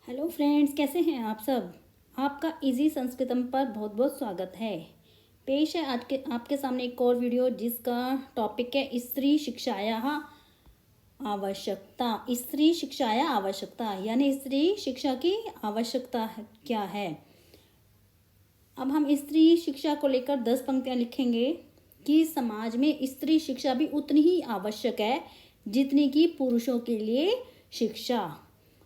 Hello friends, कैसे हैं आप सब। आपका इजी संस्कृतम पर बहुत बहुत स्वागत है। पेश है आज के आपके सामने एक और वीडियो जिसका टॉपिक है स्त्री शिक्षाया आवश्यकता। स्त्री शिक्षाया आवश्यकता यानी स्त्री शिक्षा की आवश्यकता क्या है। अब हम स्त्री शिक्षा को लेकर 10 पंक्तियां लिखेंगे कि समाज में स्त्री शिक्षा भी उतनी ही आवश्यक है जितनी कि पुरुषों के लिए शिक्षा।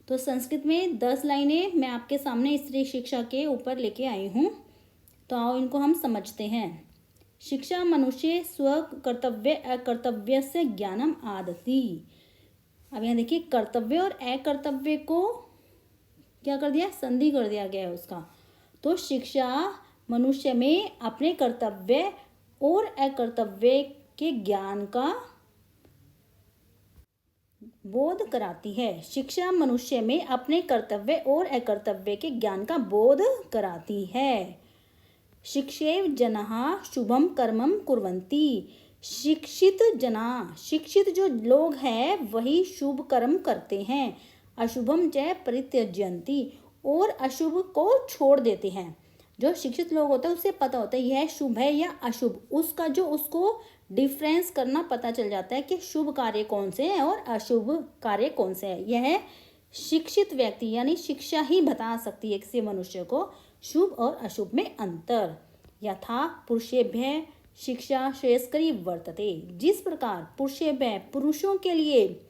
तो संस्कृत में 10 लाइनें मैं आपके सामने स्त्री शिक्षा के ऊपर लेके आई हूँ। तो आओ इनको हम समझते हैं। शिक्षा मनुष्य स्व कर्तव्य अकर्तव्य से ज्ञानम आदति। अब यहाँ देखिए, कर्तव्य और अकर्तव्य को क्या कर दिया, संधि कर दिया गया है उसका। तो शिक्षा मनुष्य में अपने कर्तव्य और अकर्तव्य के ज्ञान का बोध कराती है। शिक्षा मनुष्य में अपने कर्तव्य और अकर्तव्य के ज्ञान का बोध कराती है। शिक्षेव जनाः शुभम कर्मम कुर्वन्ति। शिक्षित जना, शिक्षित जो लोग हैं वही शुभ कर्म करते हैं। अशुभम च परित्यज्यन्ति, और अशुभ को छोड़ देते हैं। जो शिक्षित लोग होते हैं उससे पता होता है यह शुभ है या अशुभ, उसका जो उसको डिफरेंस करना पता चल जाता है कि शुभ कार्य कौन से हैं और अशुभ कार्य कौन से हैं। यह शिक्षित व्यक्ति यानी शिक्षा ही बता सकती है किसी मनुष्य को शुभ और अशुभ में अंतर। यथा पुरुषेभ्य शिक्षा श्रेयस्करी वर्तते। जिस प्रकार पुरुषेभ्य पुरुषों के लिए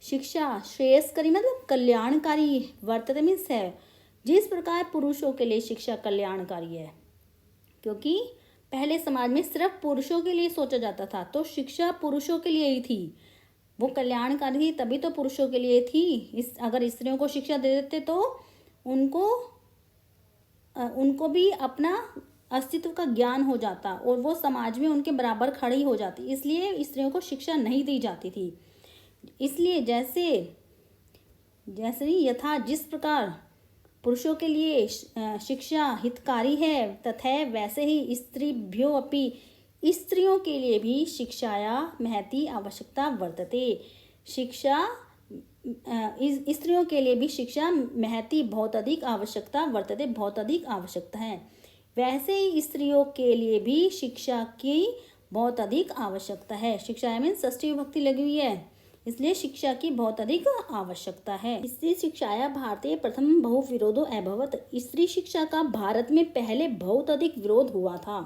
शिक्षा श्रेयस्करी मतलब कल्याणकारी, वर्तते मीन्स है, जिस प्रकार पुरुषों के लिए शिक्षा कल्याणकारी है। क्योंकि पहले समाज में सिर्फ पुरुषों के लिए सोचा जाता था, तो शिक्षा पुरुषों के लिए ही थी, वो कल्याणकारी थी, तभी तो पुरुषों के लिए थी। अगर स्त्रियों को शिक्षा दे देते तो उनको भी अपना अस्तित्व का ज्ञान हो जाता और वो समाज में उनके बराबर खड़ी हो जाती। इसलिए स्त्रियों को शिक्षा नहीं दी जाती थी। इसलिए जैसे यथा जिस प्रकार पुरुषों के लिए शिक्षा हितकारी है, तथा वैसे ही स्त्रीभ्यो अपि, स्त्रियों के लिए भी शिक्षाया महती आवश्यकता वर्तते। शिक्षा स्त्रियों के लिए भी शिक्षा महती बहुत अधिक आवश्यकता वर्तते, बहुत अधिक आवश्यकता है। वैसे ही स्त्रियों के लिए भी शिक्षा की बहुत अधिक आवश्यकता है। शिक्षा में षष्ठी विभक्ति लगी हुई है, इसलिए शिक्षा की बहुत अधिक आवश्यकता है। स्त्री शिक्षाया भारतीय प्रथम बहु विरोधो अभवत। स्त्री शिक्षा का भारत में पहले बहुत अधिक विरोध हुआ था।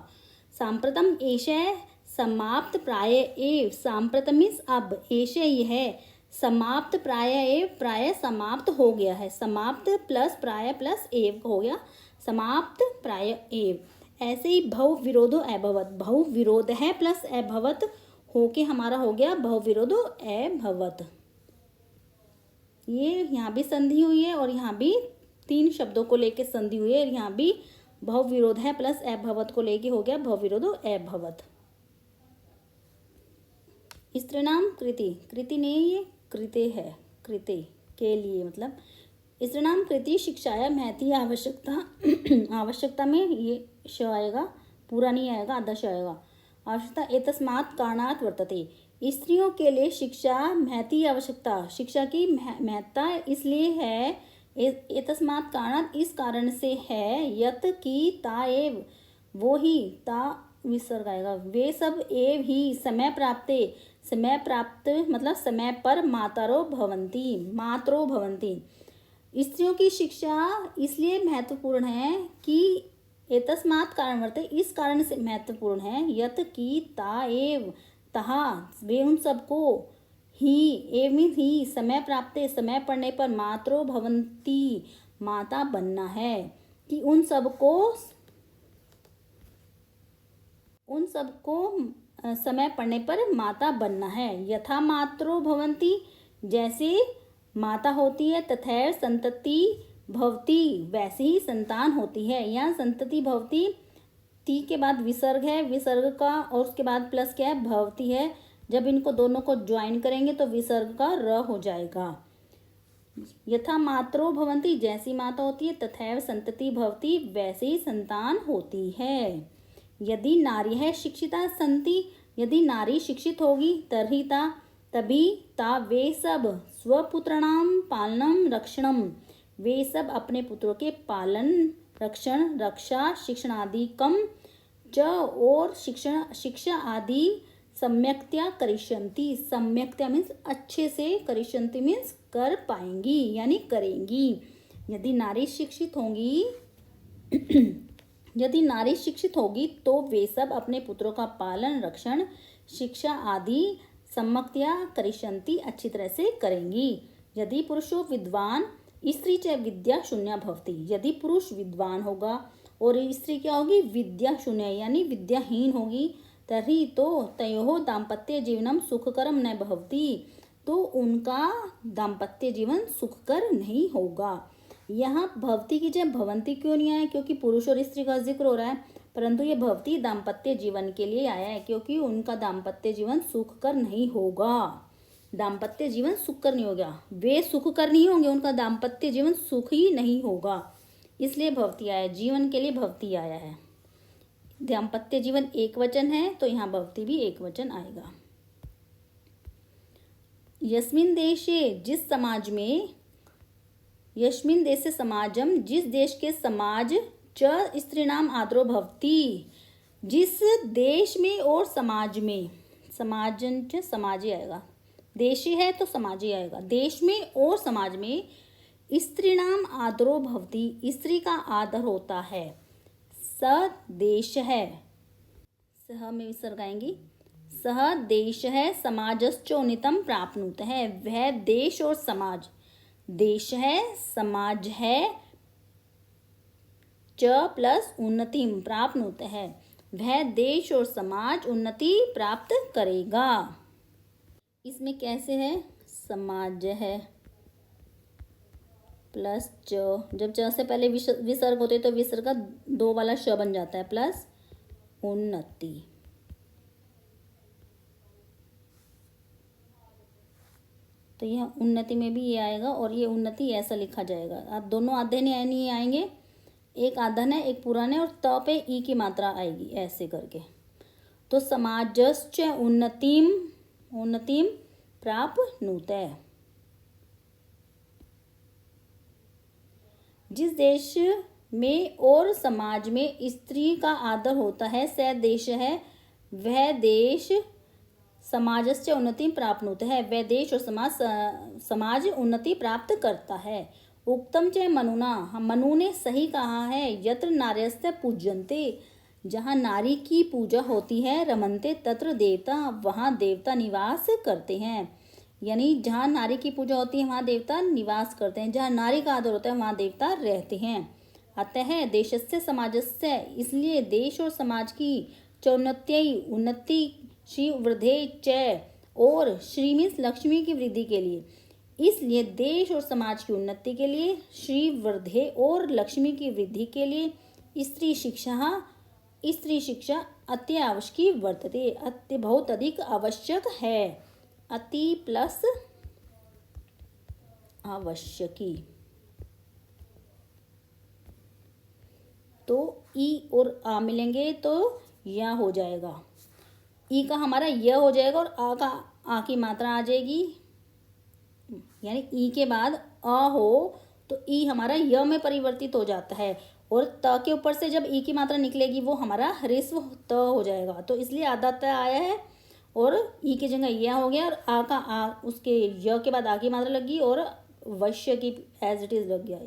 सांप्रतम एषः समाप्त प्राय एव, सांप्रतम अब, एषः यह, समाप्त प्राय एव, प्राय समाप्त हो गया है। समाप्त प्लस प्राय प्लस एव हो गया, समाप्त प्राय एव। ऐसे ही भव विरोधो अभवत, भव विरोध है प्लस अभवत होके हमारा हो गया भव विरोधो अभवत। ये यहाँ भी संधि हुई है और यहाँ भी 3 शब्दों को लेके संधि हुई है। यहाँ भी भव विरोध है प्लस अभवत को लेके हो गया भव विरोधो अभवत। स्त्रीणाम कृति, कृति नहीं, ये कृते है, कृते के लिए मतलब। स्त्रीणाम कृति शिक्षाया महती आवश्यकता, आवश्यकता में ये श आएगा, पूरा नहीं आएगा, आधा श आएगा। आवश्यकता एतस्मात् कारणात् वर्तते। स्त्रियों के लिए शिक्षा महती आवश्यकता, शिक्षा की महत्ता इसलिए है, एतस्मात् कारणात् इस कारण से है, यत की ताएव, वो ही, ता विसर्ग आएगा, वे सब एव ही समय प्राप्ते, समय प्राप्त मतलब समय पर मातरो भवंती, मातरो भवंती। स्त्रियों की शिक्षा इसलिए महत्वपूर्ण है कि एतस्मात् कारण वर्ते, इस कारण से महत्वपूर्ण है, यत की ताएव, तहा वे उन सबको, ही एव मीन्स ही, समय प्राप्त समय पड़ने पर, मातरो भवंती माता बनना है, कि उन सबको समय पड़ने पर माता बनना है। यथा मातरो भवंती, जैसे माता होती है, तथा संतति भवती, वैसे ही संतान होती है। यहाँ संतति भवती, ती के बाद विसर्ग है, विसर्ग का और उसके बाद प्लस क्या है, भवती है। जब इनको दोनों को ज्वाइन करेंगे तो विसर्ग का र हो जाएगा। यथा मातरो भवंती, जैसी माता होती है, तथा संतति भवती, वैसे ही संतान होती है। यदि नारी है शिक्षिता संति, यदि नारी शिक्षित होगी, तभी ता वे सब स्वपुत्राणाम पालनम रक्षणम, वे सब अपने पुत्रों के पालन रक्षण रक्षा शिक्षणादिकम च और शिक्षा आदि सम्यक्त्या करिष्यन्ति। सम्यक्त्या मीन्स अच्छे से, करिष्यन्ति मीन्स कर पाएंगी यानी करेंगी। यदि नारी शिक्षित होंगी यदि नारी शिक्षित होगी तो वे सब अपने पुत्रों का पालन रक्षण शिक्षा आदि सम्यक्त्या करिष्यन्ति अच्छी तरह से करेंगी। यदि पुरुषो विद्वान स्त्री च विद्या शून्या भवति। यदि पुरुष विद्वान होगा और स्त्री क्या होगी, विद्या शून्य यानी विद्याहीन होगी, तर्हि तो तयोः दाम्पत्य जीवनम सुखकरम न भवति, तो उनका दाम्पत्य जीवन सुखकर नहीं होगा। यहाँ भवती की जगह भवंती क्यों नहीं आया, क्योंकि पुरुष और स्त्री का जिक्र हो रहा है, परंतु ये भवती दाम्पत्य जीवन के लिए आया है, क्योंकि उनका दाम्पत्य जीवन सुखकर नहीं होगा। दाम्पत्य जीवन सुखकर नहीं होगा, वे सुखकर नहीं होंगे, उनका दाम्पत्य जीवन सुख ही नहीं होगा, इसलिए भवती आया, जीवन के लिए भवती आया है। दाम्पत्य जीवन एक वचन है तो यहाँ भवती भी एक वचन आएगा। यस्मिन देशे जिस समाज में, यस्मिन देशे समाजम जिस देश के समाज च स्त्रीणाम आदरो भवती, जिस देश में और समाज में, समाजन च समाज ही आएगा, देशी है तो समाज ही आएगा, देश में और समाज में स्त्रीणाम आदरो भवती, स्त्री का आदर होता है। स देश है, सह में विसर्ग आएंगी, सह देश है समाजश्चोन्नतम प्राप्नुत है, वह देश और समाज, देश है समाज है च प्लस उन्नतिम प्राप्नुत है, वह देश और समाज उन्नति प्राप्त करेगा। इसमें कैसे है, समाज है प्लस च, जब च से पहले विसर्ग होते तो विसर्ग का दो वाला श बन जाता है, प्लस उन्नति। तो यह उन्नति में भी ये आएगा और ये उन्नति ऐसा लिखा जाएगा। अब दोनों आधे नहीं आएंगे, एक आधन है एक पुराने और त पे ई की मात्रा आएगी ऐसे करके। तो समाजश्च उन्नतिम उन्नतिम प्राप्नुते, जिस देश में और समाज में स्त्री का आदर होता है स देश है, वह देश समाजस्य उन्नति प्राप्नुत है, वह देश और समाज उन्नति प्राप्त करता है। उक्तम च मनुना, मनु ने सही कहा है, यत्र नार्यस्ते पूज्यन्ते, जहाँ नारी की पूजा होती है, रमन्ते तत्र देवता, वहाँ देवता निवास करते हैं। यानी जहाँ नारी की पूजा होती है वहाँ देवता निवास करते हैं, जहाँ नारी का आदर होता है वहाँ देवता रहते हैं। अतः देशस्य समाजस्य, इसलिए देश और समाज की चौन्नत्यै उन्नति श्री वृद्धे च, और श्री मीन्स लक्ष्मी की वृद्धि के लिए, इसलिए देश और समाज की उन्नति के लिए, श्री वृद्धे और लक्ष्मी की वृद्धि के लिए स्त्री शिक्षा अति आवश्यकी वर्तते, अति बहुत अधिक आवश्यक है। अति प्लस आवश्यकी, तो ई और आ मिलेंगे तो या हो जाएगा, ई का हमारा य हो जाएगा और आ का आ की मात्रा आ जाएगी, यानी ई के बाद आ हो तो ई हमारा य में परिवर्तित हो जाता है, और त के ऊपर से जब ई की मात्रा निकलेगी वो हमारा ह्रस्व त हो जाएगा, तो इसलिए आधा त आया है और ई की जगह य हो गया, और आ का आ उसके य के बाद आ की मात्रा लगी और वश्य की एज इट इज लग गया।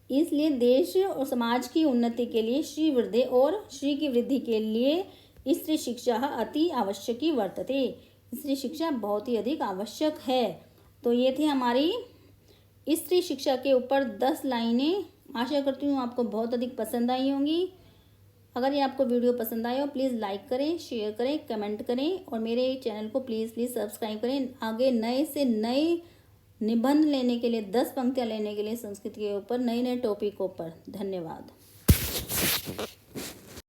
इसलिए देश और समाज की उन्नति के लिए श्री वृद्धि और श्री की वृद्धि के लिए स्त्री शिक्षा अति आवश्यकी वर्तते, स्त्री शिक्षा बहुत ही अधिक आवश्यक है। तो ये थी हमारी स्त्री शिक्षा के ऊपर 10 लाइनें। आशा करती हूँ आपको बहुत अधिक पसंद आई होंगी। अगर ये आपको वीडियो पसंद आए हो प्लीज़ लाइक करें, शेयर करें, कमेंट करें और मेरे चैनल को प्लीज़ सब्सक्राइब करें। आगे नए से नए निबंध लेने के लिए, 10 पंक्तियाँ लेने के लिए संस्कृत के ऊपर नए नए टॉपिकों पर। धन्यवाद।